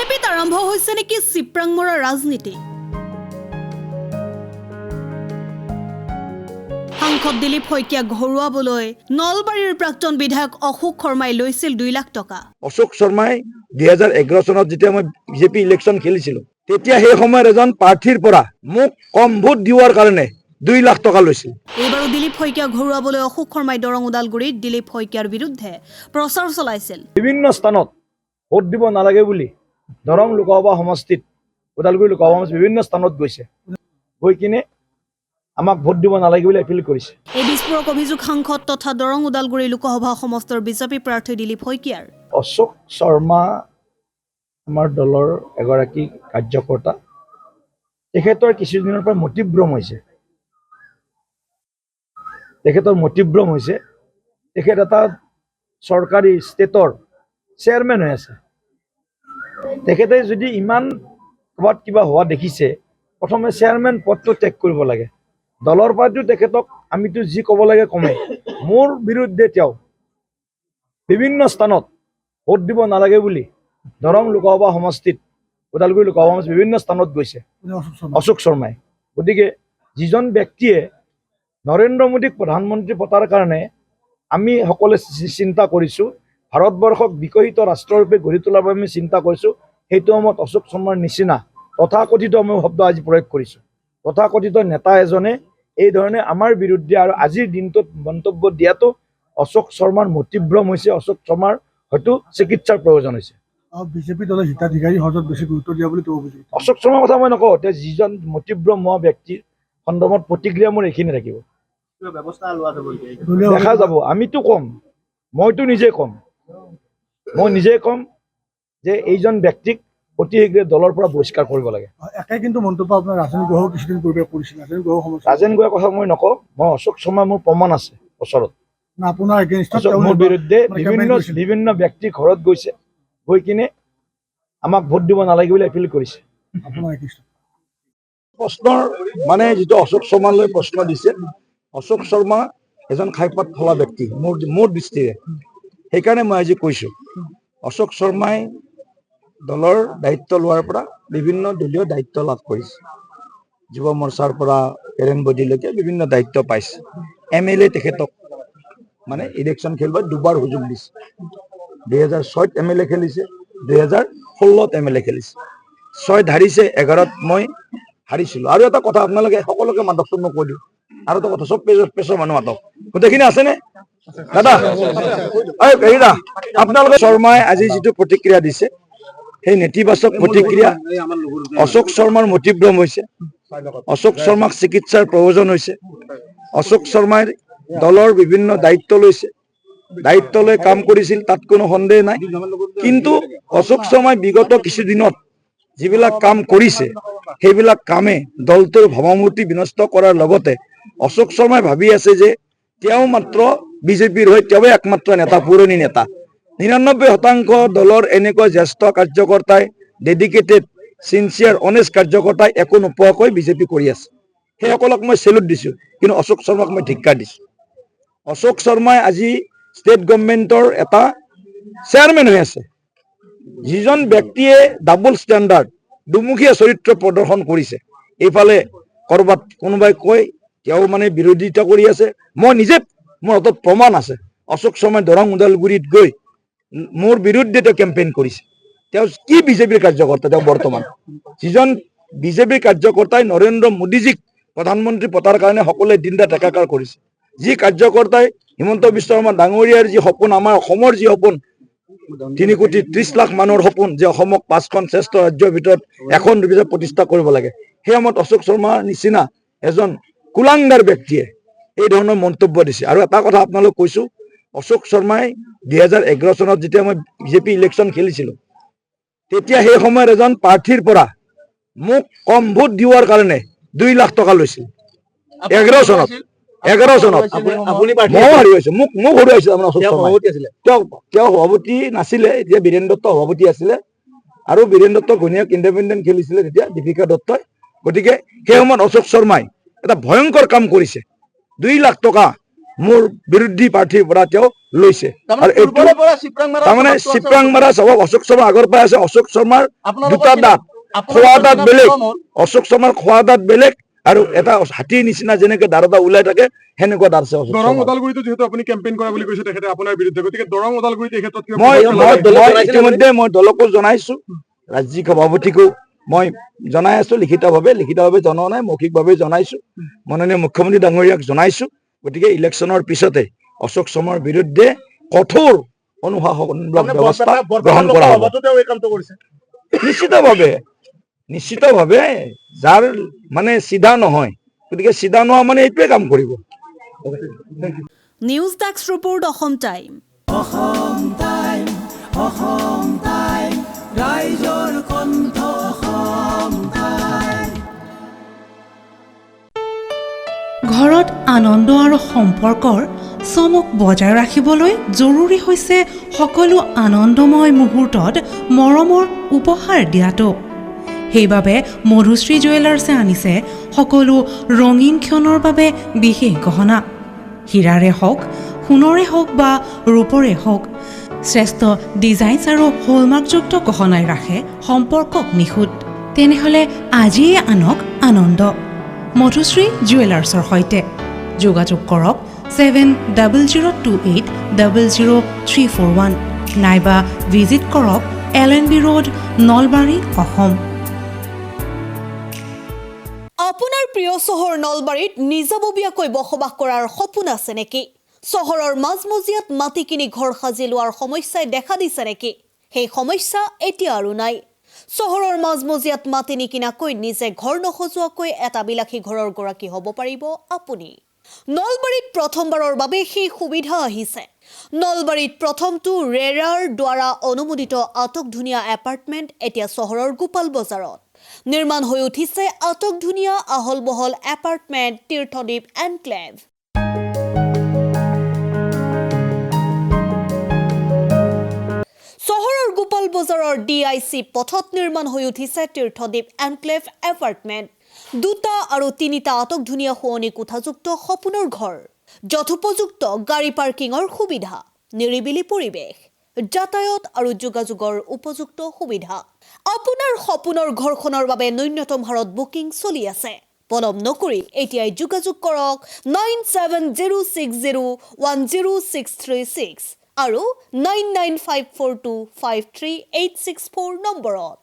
বিজেপিত আৰম্ভ হৈছে নেকি চিপ্ৰাংমৰা ৰাজনীতি। সাংসদ দিলীপ শইকীয়া ঘৰুৱাবলৈ নলবাৰীৰ প্ৰাক্তন বিধায়ক অশোক শৰ্মাই লৈছিল 2 লাখ টকা। অশোক শৰ্মাই 2011 চনত যেতিয়া মই বিজেপি ইলেকশ্যন খেলিছিলোঁ তেতিয়া সেই সময়ত এজন প্ৰাৰ্থীৰ পৰা মোক কম ভোট দিওৱাৰ কাৰণে 2 লাখ টকা লৈছিল। এইবাৰো দিলীপ শইকীয়া ঘৰুৱাবলৈ অশোক শৰ্মাই দৰং ওদালগুৰিত দিলীপ শইকীয়াৰ বিৰুদ্ধে প্ৰচাৰ চলাইছিল। বিভিন্ন স্থানত ভোট দিব নালাগে বুলি দৰং লোকসভা সমষ্টিত ওদালগুৰি লোকসভা সমষ্টিত বিভিন্ন স্থানত গৈছে, গৈ কিনে আমাক ভোট দিব নালাগে বুলি এপিল কৰিছে। এই বিস্ফোৰক অভিযোগ সাংসদ তথা দৰং ওদালগুৰি লোকসভা সমষ্টিৰ বিজেপি প্ৰাৰ্থী দিলীপ শইকীয়াৰ। অশোক শৰ্মা আমাৰ দলৰ এগৰাকী কাৰ্যকৰ্তা, তেখেতৰ কিছুদিনৰ পৰা মতিভ্ৰম হৈছে। তেখেত এটা চৰকাৰী ষ্টেটৰ চেয়াৰমেন হৈ আছে। তেখেতে যদি ইমান ক'ৰবাত কিবা হোৱা দেখিছে, প্ৰথমে চেয়াৰমেন পদটো ত্যাগ কৰিব লাগে। দলৰ পৰাটো তেখেতক আমিতো যি ক'ব লাগে কমেই। মোৰ বিৰুদ্ধে তেওঁ বিভিন্ন স্থানত ভোট দিব নালাগে বুলি দৰং লোকসভা সমষ্টিত ওদালগুৰি লোকসভা সমষ্টিত বিভিন্ন স্থানত গৈছে অশোক শৰ্মাই। গতিকে যিজন ব্যক্তিয়ে নৰেন্দ্ৰ মোদীক প্ৰধানমন্ত্ৰী পতাৰ কাৰণে আমি সকলোৱে চিন্তা কৰিছোঁ, ভাৰতবৰ্ষক বিকশিত ৰাষ্ট্ৰৰূপে গঢ়ি তোলাৰ বাবে আমি চিন্তা কৰিছোঁ, সেইটো সময়ত অশোক শৰ্মাৰ নিচিনা তথাকথিত মই শব্দ আজি প্ৰয়োগ কৰিছোঁ, তথাকথিত নেতা এজনে এই ধৰণে আমাৰ বিৰুদ্ধে আৰু আজিৰ দিনটোত মন্তব্য দিয়াটো অশোক শৰ্মাৰ মতিভ্ৰম হৈছে। অশোক শৰ্মাৰ হয়তো চিকিৎসাৰ প্ৰয়োজন হৈছে। বিজেপি দলৰ হিতাধিকাৰী সহজত বেছি গুৰুত্ব দিয়া বুলি ক'ব বুজি। অশোক শৰ্মাৰ কথা মই নকওঁ, তেওঁ যিজন মতিভ্ৰম হোৱা ব্যক্তিৰ সন্দৰ্ভত প্ৰতিক্ৰিয়া মোৰ এইখিনি থাকিব। দেখা যাব। আমিতো কম, মইতো নিজে কম যে এইজন ব্যক্তিক অতি শীঘ্ৰে দলৰ পৰা বহিষ্কাৰ কৰিব লাগে। একে কিন্তু মন্তব্য আপোনাৰ ৰাজেন গোহাঁইও কিছুদিন পূৰ্বে কৰিছিল। ৰাজেন গোহাঁইৰ কথা মই নকওঁ, মই অশোক শৰ্মা মোৰ প্ৰমাণ আছে ওচৰত। আপোনাৰ মোৰ বিৰুদ্ধে বিভিন্ন ব্যক্তিৰ ঘৰত গৈছে, গৈ কিনে আমাক ভোট দিব নালাগে বুলি এপিল কৰিছে। প্ৰশ্নৰ মানে যিটো অশোক শৰ্মালৈ প্ৰশ্ন দিছে, অশোক শৰ্মা এজন খাইপাত ফলা ব্যক্তি মোৰ দৃষ্টিৰে। সেইকাৰণে মই আজি কৈছোঁ, অশোক শৰ্মাই দলৰ দায়িত্ব লোৱাৰ পৰা বিভিন্ন দলীয় দায়িত্ব লাভ কৰিছে। যুৱ মৰ্চাৰ পৰা এৰেন বডিলৈকে বিভিন্ন দায়িত্ব পাইছে। MLA তেখেতক মানে ইলেকশ্যন খেলিব 2বাৰ সুযোগ দিছে। 2006ত MLA খেলিছে, 2016ত MLA খেলিছে। 6 হাৰিছে, 11ত মই হাৰিছিলোঁ। আৰু এটা কথা আপোনালোকে সকলোকে মাতকচোন, মই কৈ দিওঁ আৰু এটা কথা, চব পেছৰ মানুহ মাতক, গোটেইখিনি আছেনে দাদা? হেৰিদা, আপোনালোকে শৰ্মাই আজি যিটো প্ৰতিক্ৰিয়া দিছে, সেই নেতিবাচক প্ৰতিক্ৰিয়া অশোক শৰ্মাৰ মতিভ্ৰম হৈছে। অশোক শৰ্মাক চিকিৎসাৰ প্ৰয়োজন হৈছে। অশোক শৰ্মাই দলৰ বিভিন্ন দায়িত্ব লৈছে, দায়িত্ব লৈ কাম কৰিছিল, তাত কোনো সন্দেহ নাই। কিন্তু অশোক শৰ্মাই বিগত কিছুদিনত যিবিলাক কাম কৰিছে, সেইবিলাক কামে দলটোৰ ভাৱমূৰ্তি বিনষ্ট কৰাৰ লগতে অশোক শৰ্মাই ভাবি আছে যে তেওঁ মাত্ৰ বিজেপিৰ হৈ তেওঁৱে একমাত্ৰ নেতা, পুৰণি নেতা। 99% দলৰ এনেকুৱা জ্যেষ্ঠ কাৰ্যকৰ্তাই, ডেডিকেটেড চিনচিয়াৰ অনেষ্ট কাৰ্যকৰ্তাই একো নোপোৱাকৈ বিজেপি কৰি আছে। সেইসকলক মই চেলুট দিছোঁ, কিন্তু অশোক শৰ্মাক মই ধিক্কাৰ দিছোঁ। অশোক শৰ্মাই আজি ষ্টেট গভৰ্ণমেণ্টৰ এটা চেয়াৰমেন হৈ আছে। যিজন ব্যক্তিয়ে ডাবল ষ্টেণ্ডাৰ্ড, দুমুখীয়া চৰিত্ৰ প্ৰদৰ্শন কৰিছে, এইফালে ক'ৰবাত কোনোবাই কয় তেওঁ মানে বিৰোধিতা কৰি আছে। মই নিজে, মোৰ হাতত প্ৰমাণ আছে, অশোক শৰ্মাই দৰং ওদালগুৰিত গৈ মোৰ বিৰুদ্ধে তেওঁ কেম্পেইন কৰিছে। তেওঁ কি বিজেপিৰ কাৰ্যকৰ্তা? তেওঁ বৰ্তমান যিজন বিজেপিৰ কাৰ্যকৰ্তাই নৰেন্দ্ৰ মোদীজীক প্ৰধানমন্ত্ৰী পতাৰ কাৰণে সকলোৱে দিন ৰাত একাকাৰ কৰিছে, যি কাৰ্যকৰ্তাই হিমন্ত বিশ্ব শৰ্মা ডাঙৰীয়াৰ যি সপোন, আমাৰ অসমৰ যি সপোন, 3,30,00,000 মানুহৰ সপোন যে অসমক 5খন শ্ৰেষ্ঠ ৰাজ্যৰ ভিতৰত এখন প্ৰতিষ্ঠা কৰিব লাগে, সেই সময়ত অশোক শৰ্মাৰ নিচিনা এজন কুলাংগাৰ ব্যক্তিয়ে এই ধৰণৰ মন্তব্য দিছে। আৰু এটা কথা আপোনালোক কৈছোঁ, অশোক শৰ্মাই 2011 চনত যেতিয়া মই বিজেপি ইলেকশ্যন খেলিছিলোঁ, তেতিয়া সেই সময়ত এজন প্ৰাৰ্থীৰ পৰা মোক কম ভোট দিওৱাৰ কাৰণে 2 লাখ টকা লৈছিল। 11 চনত ময়ো হাৰিছোঁ, মোক হৰুৱাইছিল আপোনাৰ অশোক শৰ্মাই। তেওঁ সভাপতি নাছিলে, এতিয়া বীৰেন দত্ত সভাপতি আছিলে, আৰু বীৰেন দত্ত ঘৈণীয়েক ইণ্ডিপেণ্ডেণ্ট খেলিছিলে তেতিয়া দীপিকা দত্তই। গতিকে সেই সময়ত অশোক শৰ্মাই এটা ভয়ংকৰ কাম কৰিছে। 2 লাখ টকা মোৰ বিৰোধী প্ৰাৰ্থীৰ পৰা তেওঁ লৈছে আৰু এইটো তাৰমানে চিপৰাংমাৰা স্বভাৱ অশোক শৰ্মা আগৰ পৰাই আছে অশোক শৰ্মাৰ দুটা দাঁত খোৱা দাঁত বেলেগ অশোক শৰ্মাৰ খোৱা দাঁত বেলেগ আৰু এটা হাতীৰ নিচিনা যেনেকে দাঁত ওলাই থাকে সেনেকুৱা দাঁত আছে অশোক দৰং শৰ্মাৰ। ওদালগুৰিতো যিহেতু আপুনি কেম্পেইন কৰা বুলি কৈছে তেখেতে আপোনাৰ বিৰুদ্ধে গতিকে দৰং ওদালগুৰিত এই ক্ষেত্ৰত কিবা মই পদক্ষেপ ল'ব? ইতিমধ্যে মই দলকো জনাইছো ৰাজ্যিক সভাপতিকো মই জনাই আছো লিখিতভাৱে জনোৱা নাই মৌখিকভাৱে জনাইছো মাননীয় মুখ্যমন্ত্ৰী ডাঙৰীয়াক জনাইছো গতিকে ইলেকশ্যনৰ পিছতে অশোক শৰ্মাৰ বিৰুদ্ধে কঠোৰ অনুশাসনমূলক ব্যৱস্থা গ্ৰহণ কৰা হ'ব নিশ্চিতভাৱে যাৰ মানে চিধা নহয় গতিকে চিধা নোহোৱা মানে এইটোৱে কাম কৰিব। News desk report Assam time. ৰাইজৰ কণ্ঠ অসম টাইম। ঘৰত আনন্দ আৰু সম্পৰ্কৰ চমক বজাই ৰাখিবলৈ জৰুৰী হৈছে সকলো আনন্দময় মুহূৰ্তত মৰমৰ উপহাৰ দিয়াটো। সেইবাবে মধুশ্ৰী জুৱেলাৰ্ছে আনিছে সকলো ৰঙীন ক্ষণৰ বাবে বিশেষ গহনা। হীৰাৰে হওক সোণৰে হওক বা ৰূপৰে হওক শ্ৰেষ্ঠ ডিজাইনছ আৰু হলমাৰ্কযুক্ত গহনাই ৰাখে সম্পৰ্কক নিখুঁত। তেনেহ'লে আজিয়ে আনক আনন্দ মধুশ্ৰী জুৱেলাৰ্ছৰ সৈতে যোগাযোগ কৰক 7002800341 নাইবা ভিজিট কৰক LNB ৰোড নলবাৰী অসম। আপোনাৰ প্ৰিয় চহৰ নলবাৰীত নিজাববীয়াকৈ বসবাস কৰাৰ সপোন আছে নেকি? চহৰৰ মাজমজিয়াত মাটি কিনি ঘৰ সাজি লোৱাৰ সমস্যাই দেখা দিছে নেকি? সেই সমস্যা এতিয়া আৰু নাই। চহৰৰ মাজমজিয়াত মাটি নিকিনাকৈ নিজে ঘৰ নসজোৱাকৈ এটা বিলাসী ঘৰৰ গৰাকী হ'ব পাৰিব আপুনি। নলবাৰীত প্ৰথমবাৰৰ বাবে সেই সুবিধা আহিছে। নলবাৰীত প্ৰথমটো ৰেৰাৰ দ্বাৰা অনুমোদিত আটকধুনীয়া এপাৰ্টমেণ্ট এতিয়া চহৰৰ গোপাল বজাৰত নিৰ্মাণ হৈ উঠিছে। আটকধুনীয়া আহল বহল এপাৰ্টমেণ্ট তীৰ্থদ্বীপ এনক্লেভ। চহৰৰ গোপাল বজাৰৰ DIC পথত নিৰ্মাণ হৈ উঠিছে তীৰ্থদ্বীপ এনক্লেভ এপাৰ্টমেণ্ট। 2টা আৰু 3টা আটকধুনীয়া শুৱনি কোঠাযুক্ত সপোনৰ ঘৰ, যথোপযুক্ত গাড়ী পাৰ্কিঙৰ সুবিধা, নিৰিবিলি পৰিৱেশ, যাতায়াত আৰু যোগাযোগৰ উপযুক্ত সুবিধা। আপোনাৰ সপোনৰ ঘৰখনৰ বাবে ন্যূনতম হাৰত বুকিং চলি আছে। পলম নকৰি এতিয়াই যোগাযোগ কৰক 9706010636 আৰু 9954253864 নম্বৰত।